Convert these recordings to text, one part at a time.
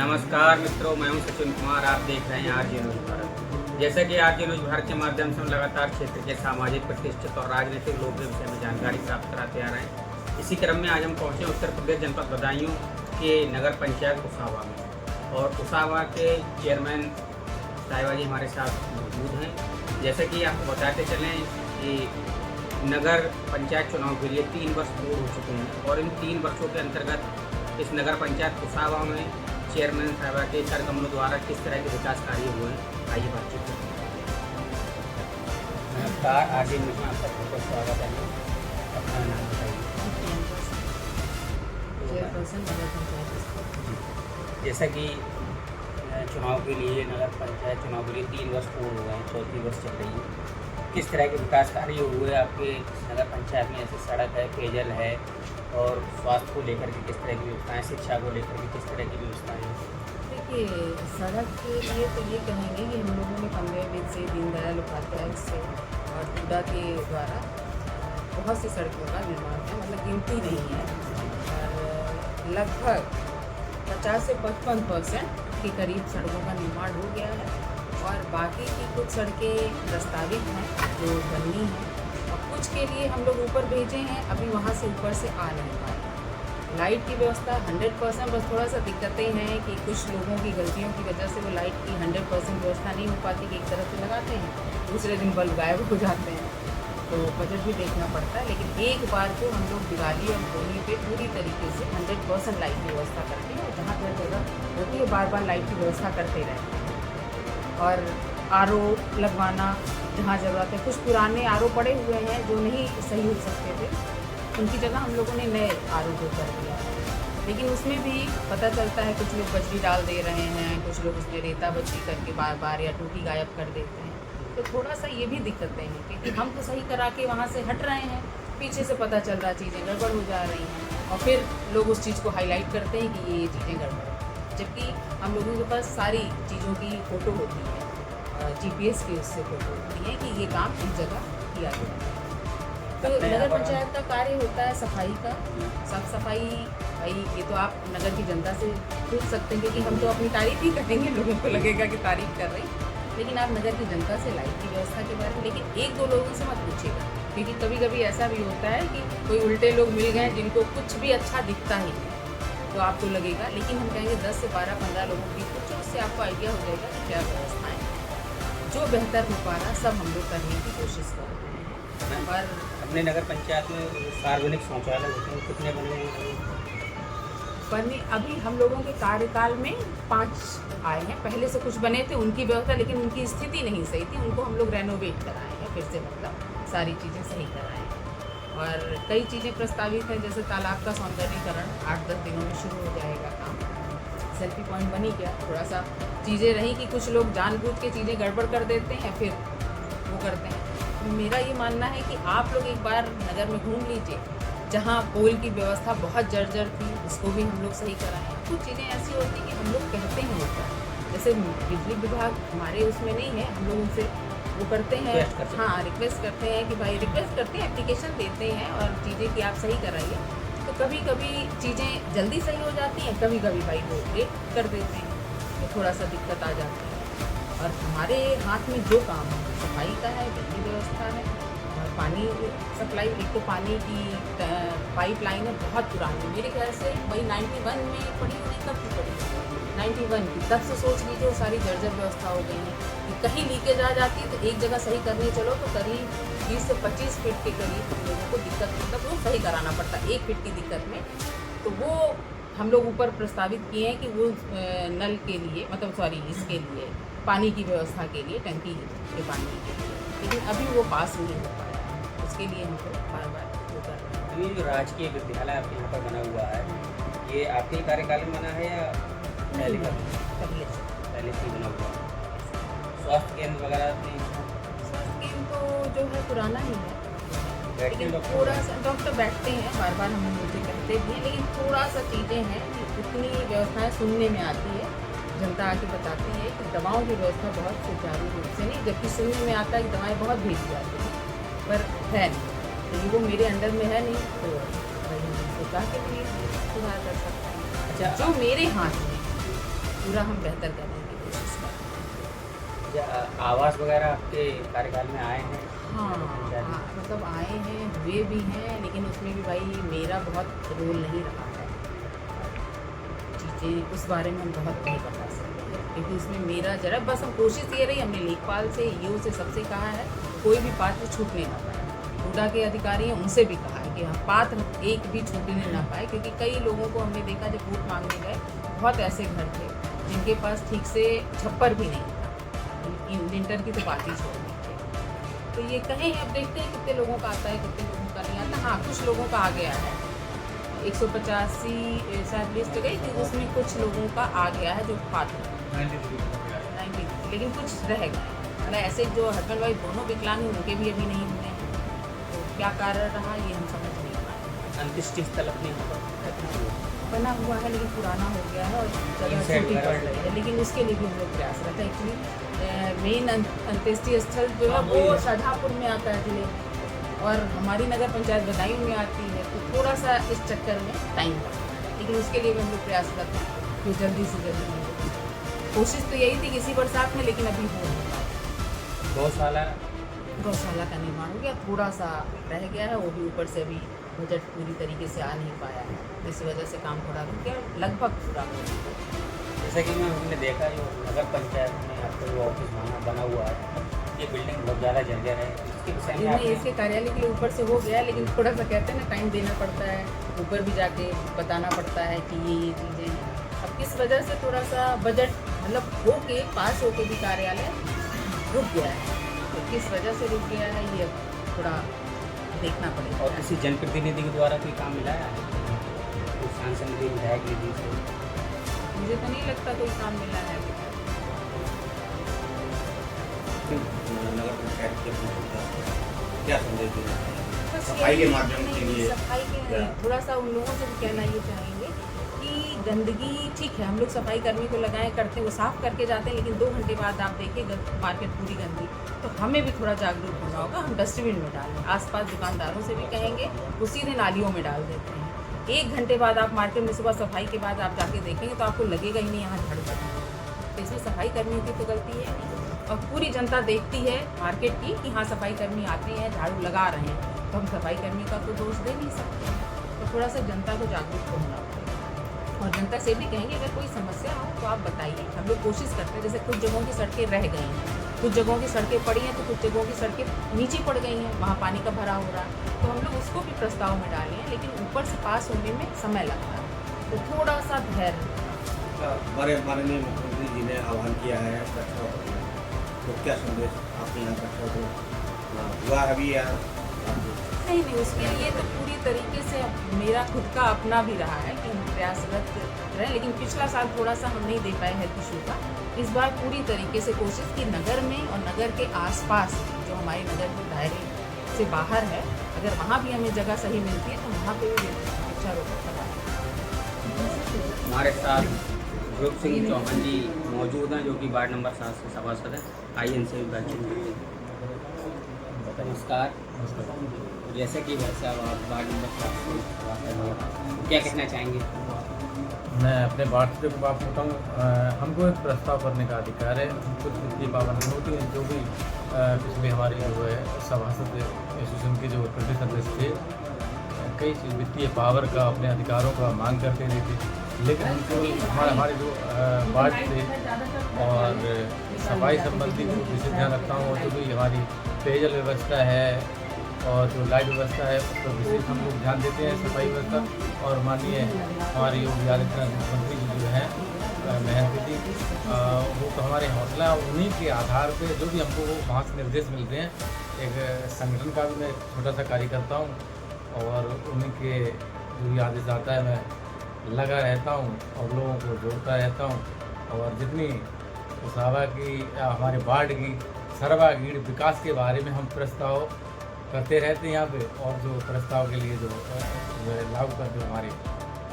नमस्कार मित्रों, मैं हूं सचिन कुमार। आप देख रहे हैं आरजे न्यूज भारत। जैसा कि आरजे न्यूज भारत के माध्यम से हम लगातार क्षेत्र के सामाजिक प्रतिष्ठित और राजनीतिक लोगों के विषय में जानकारी प्राप्त कराते आ रहे हैं। इसी क्रम में आज हम पहुंचे उत्तर प्रदेश जनपद बदायूं के नगर पंचायत उसावा में, और उसावा के चेयरमैन साहिबा जी हमारे साथ मौजूद हैं। जैसे कि आपको बताते चलें कि नगर पंचायत चुनाव के लिए 3 वर्ष पूर्ण हो चुके हैं, और इन 3 वर्षों के अंतर्गत इस नगर पंचायत उसावा में चेयरमैन साहिबा के कार्यक्रमों द्वारा किस तरह के विकास कार्य हुए हैं, आइए बातचीत करते हैं। नमस्कार, आरजे न्यूज में आपका बहुत बहुत स्वागत है। अपना नाम बताइए। जैसा कि चुनाव के लिए नगर पंचायत चुनाव के लिए 3 वर्ष पूर्ण हुए हैं, चौथी वर्ष चल रही है। किस तरह के विकास कार्य हुए आपके नगर पंचायत में? जैसे सड़क है, पेयजल है, और स्वास्थ्य को लेकर के किस तरह की व्यवस्थाएं, शिक्षा को लेकर के किस तरह की व्यवस्थाएं हैं? देखिए, सड़क के लिए तो ये कहेंगे कि हम लोगों ने 15 दिन से दीनदयाल उपाध्याय से और टूडा के द्वारा बहुत सी सड़कों का निर्माण है, मतलब गिनती नहीं है, और लगभग 50 से 55% के करीब सड़कों का निर्माण हो गया है, और बाकी की कुछ सड़कें प्रस्तावित हैं जो बननी हैं, और कुछ के लिए हम लोग ऊपर भेजे हैं, अभी वहाँ से ऊपर से आ नहीं पाए। लाइट की व्यवस्था 100%, बस थोड़ा सा दिक्कतें हैं कि कुछ लोगों की गलतियों की वजह से वो लाइट की 100% व्यवस्था नहीं हो पाती, कि एक तरफ से लगाते हैं, दूसरे दिन बल्ब गायब हो जाते हैं, तो बजट भी देखना पड़ता है। लेकिन एक बार को हम लोग दिवाली और होली पे पूरी तरीके से 100% लाइट की व्यवस्था करते हैं, और जहाँ जगह होती है बार बार लाइट की व्यवस्था करते रहते हैं। और आरओ लगवाना जहाँ ज़रूरत है, कुछ पुराने आरओ पड़े हुए हैं जो नहीं सही हो सकते थे, उनकी जगह हम लोगों ने नए आरओ को कर दिया। लेकिन उसमें भी पता चलता है कुछ लोग बजरी डाल दे रहे हैं, कुछ लोग उसमें रेता बजरी करके बार बार या टूटी गायब कर देते हैं, तो थोड़ा सा ये भी दिक्कतें हैं, क्योंकि हम तो सही करा के वहाँ से हट रहे हैं, पीछे से पता चल रहा चीज़ें गड़बड़ हो जा रही हैं, और फिर लोग उस चीज़ को हाईलाइट करते हैं कि ये चीज़ें गड़बड़ है, जबकि हम लोगों के पास सारी चीज़ों की फ़ोटो होती है, GPS की उससे फ़ोटो होती है कि ये काम इस जगह किया गया है। तो नगर पंचायत का कार्य होता है सफाई का, साफ सफाई। भाई ये तो आप नगर की जनता से पूछ सकते हैं, क्योंकि हम तो अपनी तारीफ ही करेंगे, लोगों को लगेगा कि तारीफ कर रहे हैं, लेकिन आप नगर की जनता से लाइट की व्यवस्था के बारे में, लेकिन 1-2 लोगों से मत पूछिएगा, क्योंकि कभी कभी ऐसा भी होता है कि कोई उल्टे लोग मिल गए जिनको कुछ भी अच्छा दिखता ही नहीं, तो आपको लगेगा। लेकिन हम कहेंगे 10 से 12-15 लोगों की पूछो, उससे आपको आइडिया हो जाएगा कि क्या व्यवस्थाएँ जो बेहतर हो पा रहा सब हम लोग करने की कोशिश कर रहे हैं। और अपने नगर पंचायत में सार्वजनिक शौचालय होते हैं, कितने बने हैं? बने अभी हम लोगों के कार्यकाल में 5 आए हैं, पहले से कुछ बने थे उनकी व्यवस्था, लेकिन उनकी स्थिति नहीं सही थी, उनको हम लोग रेनोवेट कराए हैं, फिर से मतलब सारी चीज़ें सही कराए हैं। और कई चीज़ें प्रस्तावित हैं, जैसे तालाब का सौंदर्यीकरण 8-10 दिनों में शुरू हो जाएगा काम। सेल्फी पॉइंट बनी क्या, थोड़ा सा चीज़ें रही कि कुछ लोग जानबूझ के चीज़ें गड़बड़ कर देते हैं, फिर वो करते हैं। मेरा ये मानना है कि आप लोग एक बार नगर में घूम लीजिए, जहाँ पोल की व्यवस्था बहुत जर्जर थी उसको भी हम लोग सही कराएं। कुछ चीज़ें ऐसी होती हैं कि हम लोग कहते हैं ऊपर, जैसे बिजली विभाग हमारे उसमें नहीं है, हम लोग उनसे वो करते हैं, हाँ रिक्वेस्ट करते हैं कि भाई, रिक्वेस्ट करते हैं, एप्लीकेशन देते हैं और चीज़ें कि आप सही कराइए, तो कभी कभी चीज़ें जल्दी सही हो जाती हैं, कभी कभी भाई वो लेट कर देते हैं, तो थोड़ा सा दिक्कत आ जाती है। और हमारे हाथ में जो काम है सफाई का है, बिजली व्यवस्था है, और पानी सप्लाई। एक तो पानी की पाइपलाइन है बहुत पुरानी, मेरे ख्याल से वही 91 में पड़ी हुई, कब की पड़ी 91 की, तब से सोच लीजिए वो सारी जर्जर व्यवस्था हो गई है कि कहीं लीकेज आ जाती है तो एक जगह सही करने चलो तो करीब 20 से 25 फीट के करीब हम लोगों को दिक्कत, मतलब वो सही कराना पड़ता है 1 फीट की दिक्कत में। तो वो हम लोग ऊपर प्रस्तावित किए हैं कि वो नल के लिए, मतलब सॉरी इसके लिए पानी की व्यवस्था के लिए, टंकी के पानी के लिए, लेकिन अभी वो पास नहीं हो पाया, उसके लिए हम लोग बार बार वो कर रहे हैं। ये जो राजकीय विद्यालय आपके यहाँ पर बना हुआ है, ये आपके कार्यकाल में बना है या पहले से ही बना हुआ है? स्वास्थ्य केंद्र वगैरह स्वास्थ्य केंद्र तो जो है पुराना ही है, लेकिन डॉक्टर थोड़ा सा डॉक्टर बैठते हैं, बार बार हम उनसे कहते भी हैं, लेकिन थोड़ा सा चीज़ें हैं कि उतनी व्यवस्थाएं सुनने में आती है, जनता आके बताती है कि दवाओं की व्यवस्था बहुत सुचारू रूप से नहीं, जबकि सुनने में आता है कि दवाएं बहुत भेजी जाती हैं, पर है नहीं, तो वो मेरे अंडर में है नहीं, तो वही सोचा के लिए सुधार कर सकते हैं। अच्छा, जो मेरे हाथ में पूरा हम बेहतर करने की कोशिश करते हैं। आवास वगैरह आपके कार्यकाल में आए हैं? हाँ, मतलब आए हैं, हुए भी हैं, लेकिन उसमें भी भाई मेरा बहुत रोल नहीं रहा है। चीज़ें उस बारे में हम बहुत नहीं बता सकते हैं, क्योंकि उसमें मेरा जरा बस हम कोशिश ये रही, हमने लेखपाल से, ईओ से, सबसे कहा है कोई भी पात्र छूटने ना पाए। हुडा के अधिकारी हैं, उनसे भी कहा है कि हम पात्र एक भी छूटने ना पाए, क्योंकि कई लोगों को हमने देखा जब वोट मांगने गए, बहुत ऐसे घर थे जिनके पास ठीक से छप्पर भी नहीं था, लिंटर की तो बात ही छोड़ दी। तो ये कहें, अब देखते हैं कितने लोगों का आता है, कितने लोगों का नहीं आता। हाँ, कुछ लोगों का आ गया है, 185 शायद लिस्ट गई थी, उसमें कुछ लोगों का आ गया है जो पात्र 90, लेकिन कुछ रह गए। मतलब ऐसे जो हस्बैंड वाइफ दोनों विकलांग हैं, उनके भी अभी नहीं हुए हैं। तो क्या कारण रहा ये हम समझ नहीं पाए। अंत्येष्टि स्थल अपने बना हुआ है, लेकिन पुराना हो गया है और जगह छोटी पड़ रही है, लेकिन उसके लिए भी हम लोग प्रयासरत है। एक्चुअली मेन अंत्येष्टि स्थल जो है वो शाहजहाँपुर में आता है जिले, और हमारी नगर पंचायत बदायूं में आती है, तो थोड़ा सा इस चक्कर में टाइम लगता है, लेकिन उसके लिए भी हम लोग प्रयासरत हैं कि जल्दी से जल्दी हम लोग। कोशिश तो यही थी कि इसी बरसात में, लेकिन अभी हो नहीं पाया। गौशाला का निर्माण हो गया, थोड़ा सा रह गया है, वो भी ऊपर से अभी बजट पूरी तरीके से आ नहीं पाया है, इस वजह से काम थोड़ा रुक गया, लगभग पूरा हो गया। जैसे कि हमने देखा जो नगर पंचायत में आपका जो ऑफिस बना हुआ है, ये बिल्डिंग बहुत ज़्यादा जर्जर है, इसके विषय में आपने इसके कार्यालय के लिए ऊपर से हो गया, लेकिन थोड़ा सा कहते हैं ना, टाइम देना पड़ता है, ऊपर भी जाके बताना पड़ता है कि ये चीज़ें हैं। अब किस वजह से थोड़ा सा बजट मतलब होके पास होके भी कार्यालय रुक गया है, तो किस वजह से रुक गया है ये थोड़ा देखना पड़ेगा। और किसी जनप्रतिनिधि के द्वारा कोई काम मिला है, कोई सांसद निधि, विधायक निधि से? मुझे तो नहीं लगता कोई काम मिला है अभी तक। नगर पंचायत के क्या संदेश देना चाहिए बस सफाई के यही- माध्यम के नहीं, लिए? सफाई के थोड़ा सा उन लोगों से भी कहना ये चाहेंगे कि गंदगी ठीक है, हम लोग सफाई कर्मी को लगाए करते हैं, वो साफ़ करके जाते हैं, लेकिन 2 घंटे बाद आप देखिए मार्केट पूरी गंदी, तो हमें भी थोड़ा जागरूक होना होगा। हम डस्टबिन में डालें, आसपास दुकानदारों से भी कहेंगे, वो सीधे नालियों में डाल देते हैं। 1 घंटे बाद आप मार्केट में सुबह सफाई के बाद आप जाके देखेंगे तो आपको लगेगा ही नहीं यहाँ झाड़ू पड़ा, तो इसमें सफाई कर्मियों की तो गलती है नहीं, और पूरी जनता देखती है मार्केट की कि हाँ सफाई कर्मी आते हैं, झाड़ू लगा रहे हैं, तो हम सफाई कर्मी का तो दोष दे नहीं सकते। तो थोड़ा सा जनता को जागरूक होना पड़ेगा, और जनता से भी कहेंगे अगर कोई समस्या हो तो आप बताइए। हम लोग कोशिश करते हैं, जैसे कुछ जगहों की सड़कें रह गई हैं, कुछ जगहों की सड़कें पड़ी हैं, तो कुछ जगहों की सड़कें नीचे पड़ गई हैं, वहाँ पानी का भरा हो रहा है, तो हम लोग उसको भी प्रस्ताव में डाले हैं, लेकिन ऊपर से पास होने में समय लगता है, तो थोड़ा सा धैर्य। बड़े माननीय मुख्यमंत्री जी ने आह्वान किया है कचरा, तो क्या संदेश आपके यहाँ कचरा को हुआ अभी या नहीं, उसके लिए तो पूरी तरीके से मेरा खुद का अपना भी रहा है कि हम प्रयासरत रहे, लेकिन पिछला साल थोड़ा सा हम नहीं दे पाए हेल्थ इशू का। इस बार पूरी तरीके से कोशिश की नगर में और नगर के आसपास जो हमारे नगर के दायरे से बाहर है, अगर वहाँ भी हमें जगह सही मिलती है तो वहाँ पे भी वृक्षारोपण करवाएं। हमारे साथ ध्रुव सिंह चौहान जी मौजूद हैं, जो कि वार्ड नंबर 7 से सभासद हैं। आइए इनसे भी बातचीत करते हैं। नमस्कार। जैसे कि वैसे अब आप वार्ड नंबर 7 से सभासद हैं, क्या कहना चाहेंगे? मैं अपने वार्ड से बात करता हूँ। हमको एक प्रस्ताव करने का अधिकार है, कुछ वित्तीय पाबंदी होती है, जो भी पिछले हमारे जो है सभासद एसोसिएशन के जो प्रदेश सदस्य थे, कई वित्तीय पावर का, अपने अधिकारों का मांग करते रहे थे, लेकिन हम केवल हमारे जो वार्ड से और सफाई संबंधी जो विशेष ध्यान रखता हूँ, जो भी हमारी पेयजल व्यवस्था है और जो लाइट व्यवस्था है, उस पर विशेष हम लोग ध्यान देते हैं, सफाई व्यवस्था। और माननीय हमारे योगी आदित्यनाथ मुख्यमंत्री जी जो हैं महंत जी, वो तो हमारे हौसला, उन्हीं के आधार पे जो भी हमको वहाँ से निर्देश मिलते हैं, एक संगठन का भी मैं छोटा सा कार्य करता हूँ, और उन्हीं के जो भी आदेश आता है मैं लगा रहता हूँ और लोगों को जोड़ता रहता हूँ, और जितनी उसावा की हमारे वार्ड की सर्वांगीण विकास के बारे में हम प्रस्ताव करते रहते हैं यहाँ पे, और जो प्रस्ताव के लिए जो लागू कर जो हमारे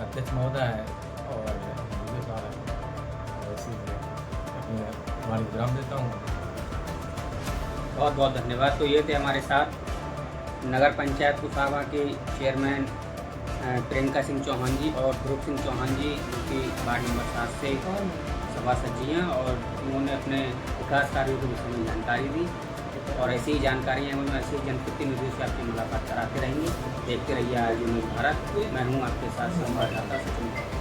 अध्यक्ष महोदय हैं और हमारी विराम देता हूँ। बहुत बहुत धन्यवाद। तो ये थे हमारे साथ नगर पंचायत कुसावा के चेयरमैन प्रियंका सिंह चौहान जी और ध्रुव सिंह चौहान जी, जो कि वार्ड नंबर 7 से सभासद जी हैं और उन्होंने अपने विकास कार्यों के विषय में जानकारी दी और ऐसी ही जानकारियाँ एवं ऐसे जनप्रतिनिधियों से आपकी मुलाकात कराते रहेंगे। देखते रहिए आरजे न्यूज़ भारत। मैं हूँ आपके साथ संवाददाता सचिन।